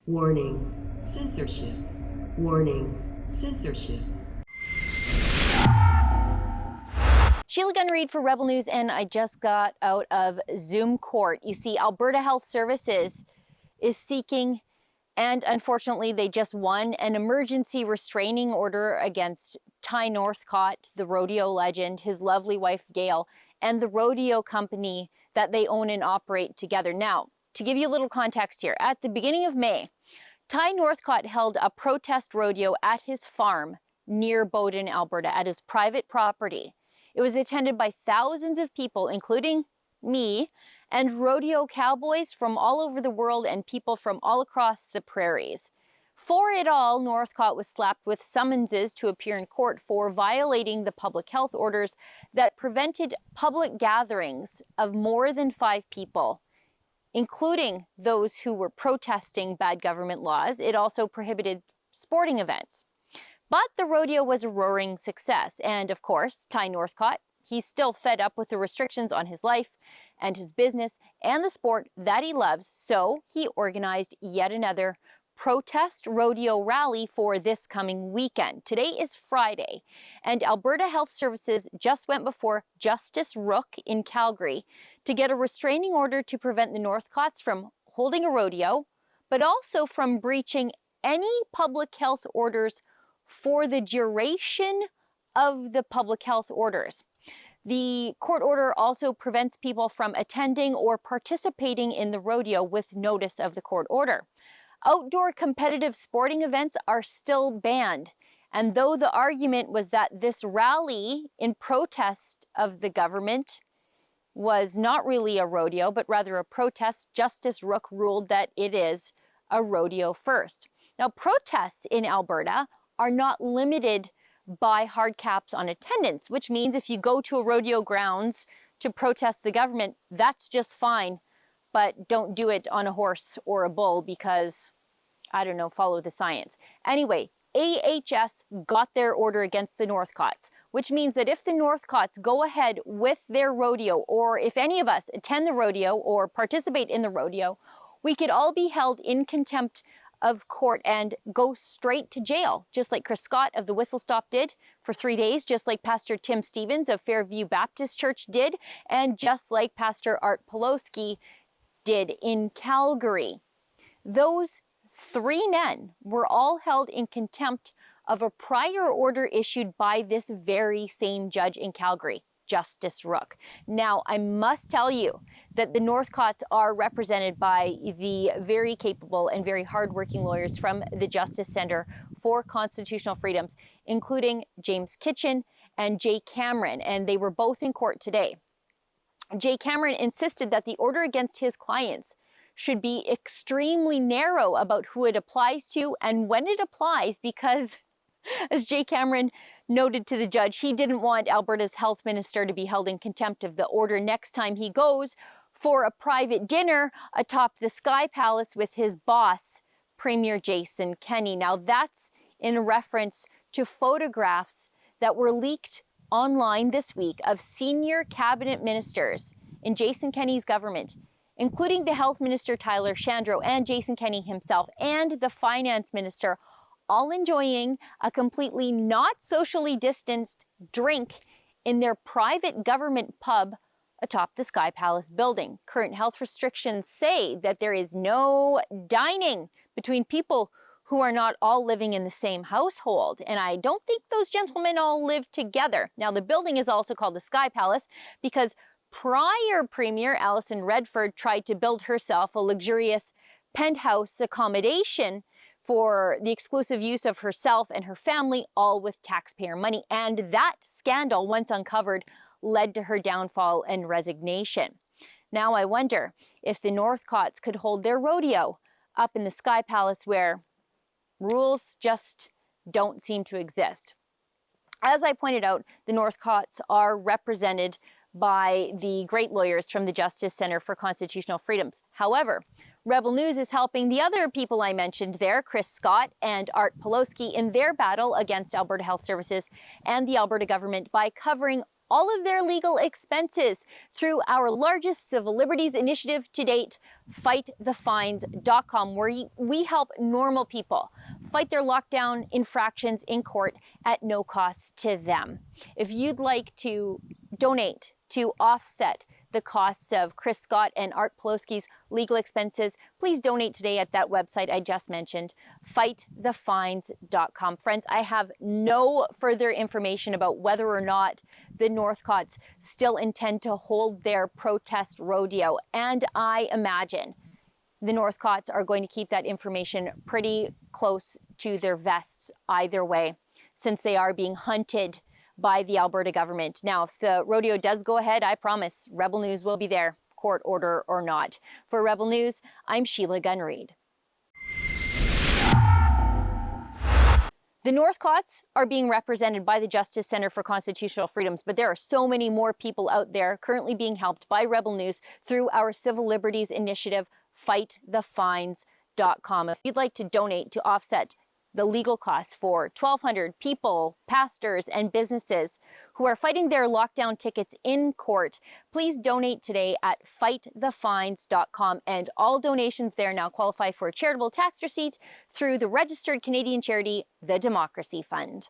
Warning, censorship. Warning, censorship. Sheila Gunn Reid for Rebel News, and I just got out of Zoom court. You see, Alberta Health Services is seeking, and unfortunately they just won, an emergency restraining order against Ty Northcott, the rodeo legend, his lovely wife Gail, and the rodeo company that they own and operate together. Now, to give you a little context here, at the beginning of May, Ty Northcott held a protest rodeo at his farm near Bowden, Alberta, at his private property. It was attended by thousands of people, including me, and rodeo cowboys from all over the world and people from all across the prairies. For it all, Northcott was slapped with summonses to appear in court for violating the public health orders that prevented public gatherings of more than 5 people, including those who were protesting bad government laws. It also prohibited sporting events. But the rodeo was a roaring success. And of course, Ty Northcott, he's still fed up with the restrictions on his life and his business and the sport that he loves. So he organized yet another protest rodeo rally for this coming weekend. Today is Friday, and Alberta Health Services just went before Justice Rook in Calgary to get a restraining order to prevent the Northcotts from holding a rodeo, but also from breaching any public health orders for the duration of the public health orders. The court order also prevents people from attending or participating in the rodeo with notice of the court order. Outdoor competitive sporting events are still banned. And though the argument was that this rally in protest of the government was not really a rodeo, but rather a protest, Justice Rook ruled that it is a rodeo first. Now, protests in Alberta are not limited by hard caps on attendance, which means if you go to a rodeo grounds to protest the government, that's just fine. But don't do it on a horse or a bull because, I don't know, follow the science. Anyway, AHS got their order against the Northcotts, which means that if the Northcotts go ahead with their rodeo, or if any of us attend the rodeo or participate in the rodeo, we could all be held in contempt of court and go straight to jail, just like Chris Scott of the Whistle Stop did for 3 days, just like Pastor Tim Stevens of Fairview Baptist Church did, and just like Pastor Art Pawlowski did in Calgary. Those 3 men were all held in contempt of a prior order issued by this very same judge in Calgary, Justice Rook. Now, I must tell you that the Northcotts are represented by the very capable and very hardworking lawyers from the Justice Center for Constitutional Freedoms, including James Kitchen and Jay Cameron, and they were both in court today. Jay Cameron insisted that the order against his clients should be extremely narrow about who it applies to and when it applies, because, as Jay Cameron noted to the judge, he didn't want Alberta's health minister to be held in contempt of the order next time he goes for a private dinner atop the Sky Palace with his boss, Premier Jason Kenney. Now, that's in reference to photographs that were leaked online this week of senior cabinet ministers in Jason Kenney's government, including the health minister Tyler Shandro and Jason Kenney himself and the finance minister, all enjoying a completely not socially distanced drink in their private government pub atop the Sky Palace building. Current health restrictions say that there is no dining between people who are not all living in the same household. And I don't think those gentlemen all live together. Now, the building is also called the Sky Palace because prior Premier Alison Redford tried to build herself a luxurious penthouse accommodation for the exclusive use of herself and her family, all with taxpayer money. And that scandal, once uncovered, led to her downfall and resignation. Now I wonder if the Northcotts could hold their rodeo up in the Sky Palace where rules just don't seem to exist. As I pointed out, the Northcotts are represented by the great lawyers from the Justice Center for Constitutional Freedoms. However, Rebel News is helping the other people I mentioned there, Chris Scott and Art Pawlowski, in their battle against Alberta Health Services and the Alberta government by covering all of their legal expenses through our largest civil liberties initiative to date, fightthefines.com, where we help normal people fight their lockdown infractions in court at no cost to them. If you'd like to donate to offset the costs of Chris Scott and Art Poloski's legal expenses, please donate today at that website I just mentioned, fightthefines.com. Friends, I have no further information about whether or not the Northcotts still intend to hold their protest rodeo, and I imagine the Northcotts are going to keep that information pretty close to their vests either way, since they are being hunted by the Alberta government. Now, if the rodeo does go ahead, I promise Rebel News will be there, court order or not. For Rebel News, I'm Sheila Gunn Reid. The Northcotts are being represented by the Justice Centre for Constitutional Freedoms, but there are so many more people out there currently being helped by Rebel News through our civil liberties initiative, fightthefines.com. If you'd like to donate to offset the legal costs for 1,200 people, pastors, and businesses who are fighting their lockdown tickets in court, please donate today at fightthefines.com. And all donations there now qualify for a charitable tax receipt through the registered Canadian charity, the Democracy Fund.